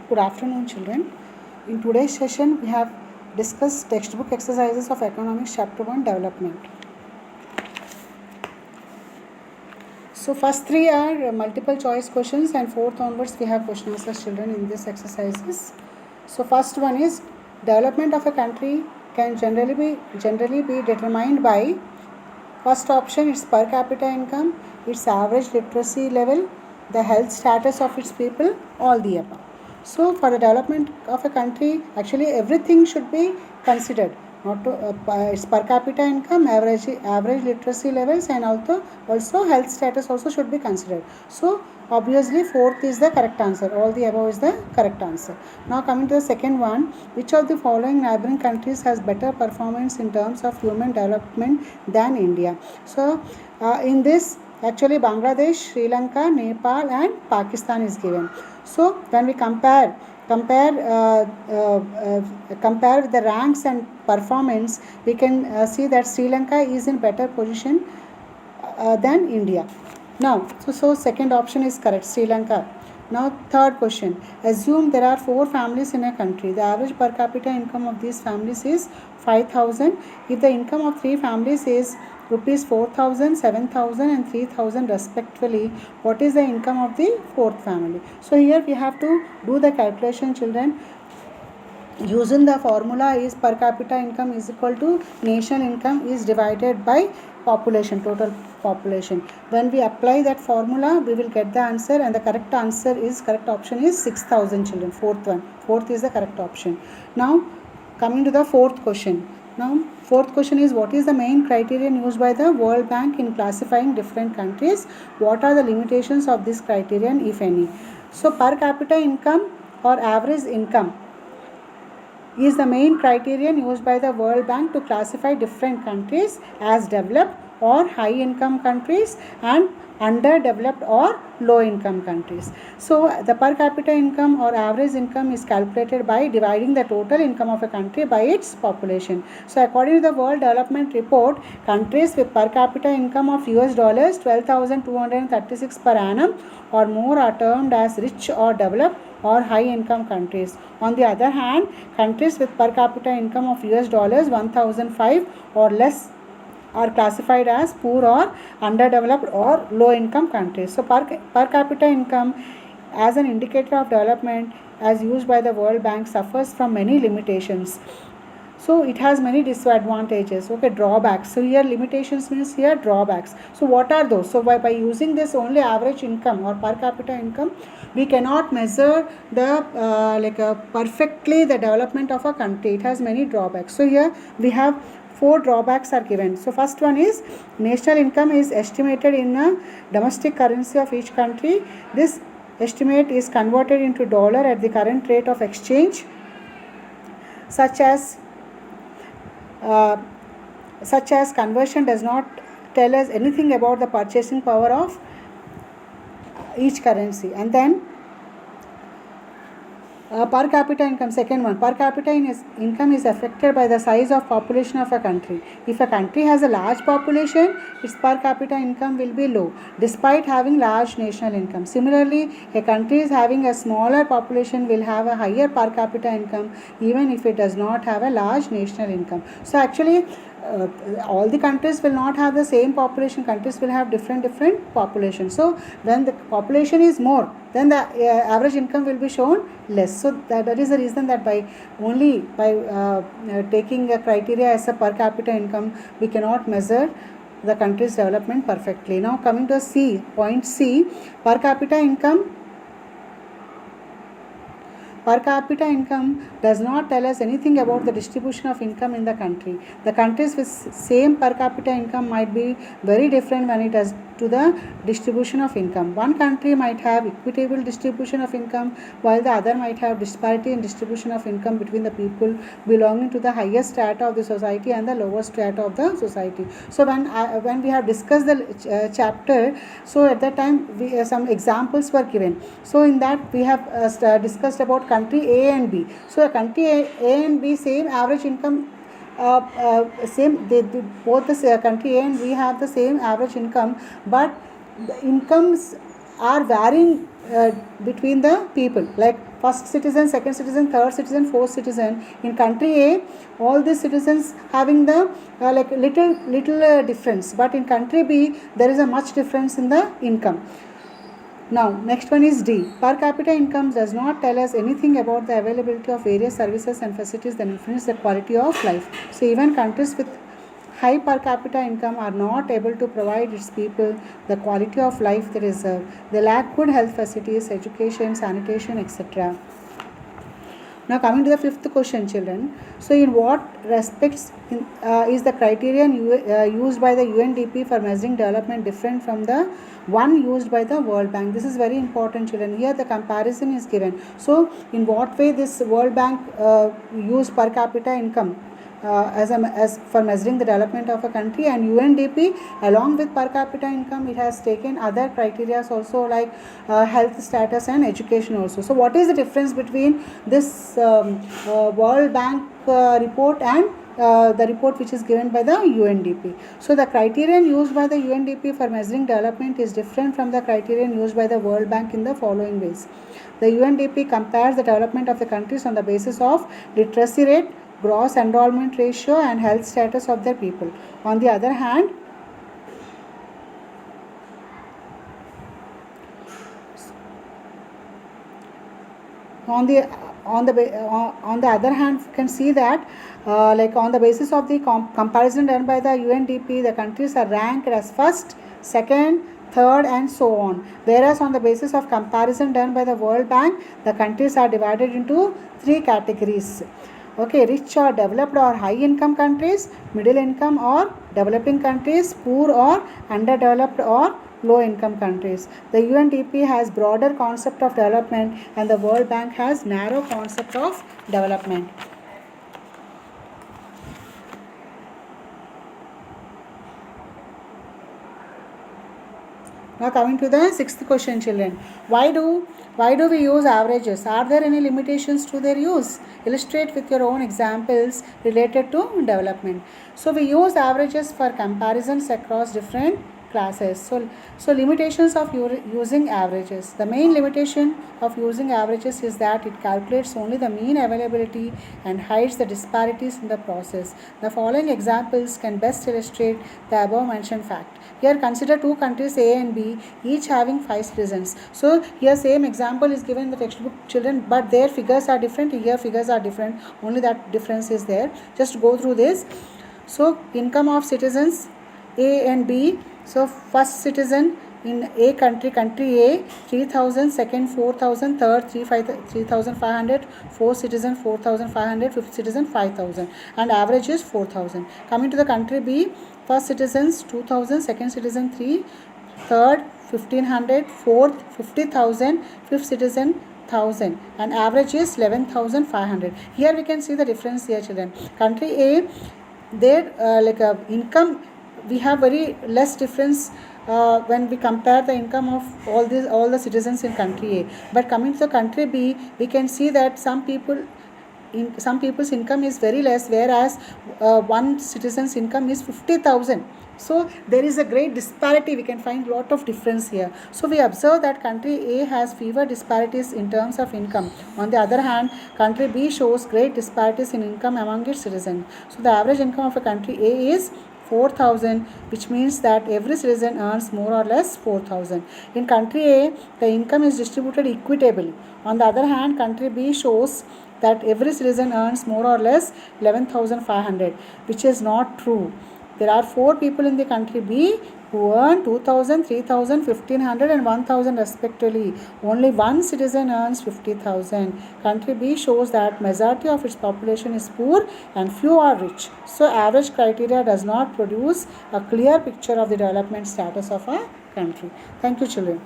Good afternoon, children. In today's session, we have discussed textbook exercises of Economics Chapter 1 Development. So, first three are multiple choice questions, and fourth onwards we have question answers, children, in these exercises. So, first one is development of a country can generally be determined by first option, its per capita income, its average literacy level, the health status of its people, all the above. So, for the development of a country, actually everything should be considered. Not to, its per capita income, average literacy levels, and also health status also should be considered. So, obviously fourth is the correct answer. All the above is the correct answer. Now coming to the second one, which of the following neighboring countries has better performance in terms of human development than India? So, in this actually Bangladesh, Sri Lanka, Nepal and Pakistan is given. So when we compare with the ranks and performance, we can see that Sri Lanka is in better position than India. Now, so second option is correct, Sri Lanka. Now, third question. Assume there are 4 families in a country. The average per capita income of these families is 5,000. If the income of 3 families is rupees 4,000, 7,000 and 3,000 respectively, what is the income of the 4th family? So, here we have to do the calculation, children. Using the formula is per capita income is equal to national income is divided by population, total population. When we apply that formula, we will get the answer, and the correct option is 6,000, children. Fourth is the correct option. Now coming to the fourth question. Now fourth question is, what is the main criterion used by the World Bank in classifying different countries? What are the limitations of this criterion, if any? So per capita income or average income is the main criterion used by the World Bank to classify different countries as developed or high income countries and underdeveloped or low income countries. So the per capita income or average income is calculated by dividing the total income of a country by its population. So according to the World Development Report, countries with per capita income of US dollars 12,236 per annum or more are termed as rich or developed or high income countries. On the other hand, countries with per capita income of US dollars 1,005 or less are classified as poor or underdeveloped or low income countries. So per capita income as an indicator of development as used by the World Bank suffers from many limitations. So it has many disadvantages, drawbacks. So here limitations means here drawbacks. So what are those? So by using this only average income or per capita income, we cannot measure the perfectly the development of a country. It has many drawbacks. So here we have 4 drawbacks are given. So first one is national income is estimated in a domestic currency of each country. This estimate is converted into dollar at the current rate of exchange, such as conversion does not tell us anything about the purchasing power of each currency. And then per capita income, second one, per capita income is affected by the size of population of a country. If a country has a large population, its per capita income will be low despite having large national income. Similarly, a country is having a smaller population will have a higher per capita income even if it does not have a large national income. So actually all the countries will not have the same population. Countries will have different population. So when the population is more, then the average income will be shown less. So that is the reason that by taking a criteria as a per capita income, we cannot measure the country's development perfectly. Now coming to C, point C, per capita income. Per capita income does not tell us anything about the distribution of income in the country. The countries with same per capita income might be very different when it is to the distribution of income. One country might have equitable distribution of income while the other might have disparity in distribution of income between the people belonging to the highest strata of the society and the lowest strata of the society. So when we have discussed the chapter, so at that time some examples were given. So in that we have discussed about country A and B. So a country A and B same average income both the country A and B have the same average income, but the incomes are varying between the people, like first citizen, second citizen, third citizen, fourth citizen. In country A, all these citizens having the like little difference, but in country B there is a much difference in the income. Now, next one is D. Per capita income does not tell us anything about the availability of various services and facilities that influence the quality of life. So, even countries with high per capita income are not able to provide its people the quality of life they deserve. They lack good health facilities, education, sanitation, etc. Now coming to the fifth question, children. So in what respects is the criterion used by the UNDP for measuring development different from the one used by the World Bank? This is very important, children. Here the comparison is given. So in what way this World Bank used per capita income as for measuring the development of a country, and UNDP along with per capita income, it has taken other criteria also, like health status and education also. So what is the difference between this World Bank report and the report which is given by the UNDP? So the criterion used by the UNDP for measuring development is different from the criterion used by the World Bank in the following ways. The UNDP compares the development of the countries on the basis of literacy rate, gross enrollment ratio, and health status of their people. On the other hand, on the other hand, you can see that like on the basis of the comparison done by the UNDP, the countries are ranked as first, second, third, and so on. Whereas on the basis of comparison done by the World Bank, the countries are divided into three categories. Okay, rich or developed or high income countries, middle income or developing countries, poor or underdeveloped or low income countries. The UNDP has broader concept of development and the World Bank has narrow concept of development. Now coming to the sixth question, children. Why do we use averages? Are there any limitations to their use? Illustrate with your own examples related to development. So we use averages for comparisons across different classes. So limitations of using averages. The main limitation of using averages is that it calculates only the mean availability and hides the disparities in the process. The following examples can best illustrate the above mentioned fact. Here consider two countries A and B, each having 5 citizens. So here same example is given in the textbook, children, but their figures are different. Here figures are different. Only that difference is there. Just go through this. So income of citizens A and B. So first citizen in A country, country A, 3,000, second 4,000, third 3,500, fourth citizen 4,500, fifth citizen 5,000, and average is 4,000. Coming to the country B, first citizens 2,000, second citizen 3, third 1,500, fourth 50,000, fifth citizen 1,000, and average is 11,500. Here we can see the difference here, children. Country A, their income, we have very less difference when we compare the income of all the citizens in country A. But coming to the country B, we can see that some people's income is very less, whereas one citizen's income is 50,000. So there is a great disparity. We can find lot of difference here. So we observe that country A has fewer disparities in terms of income. On the other hand, country B shows great disparities in income among its citizens. So the average income of a country A is 4,000, which means that every citizen earns more or less 4,000. In country A, the income is distributed equitably. On the other hand, country B shows that every citizen earns more or less 11,500, which is not true. There are 4 people in the country B who earn 2,000, 3,000, 1,500 and 1,000 respectively. Only one citizen earns 50,000. Country B shows that majority of its population is poor and few are rich. So average criteria does not produce a clear picture of the development status of a country. Thank you, children.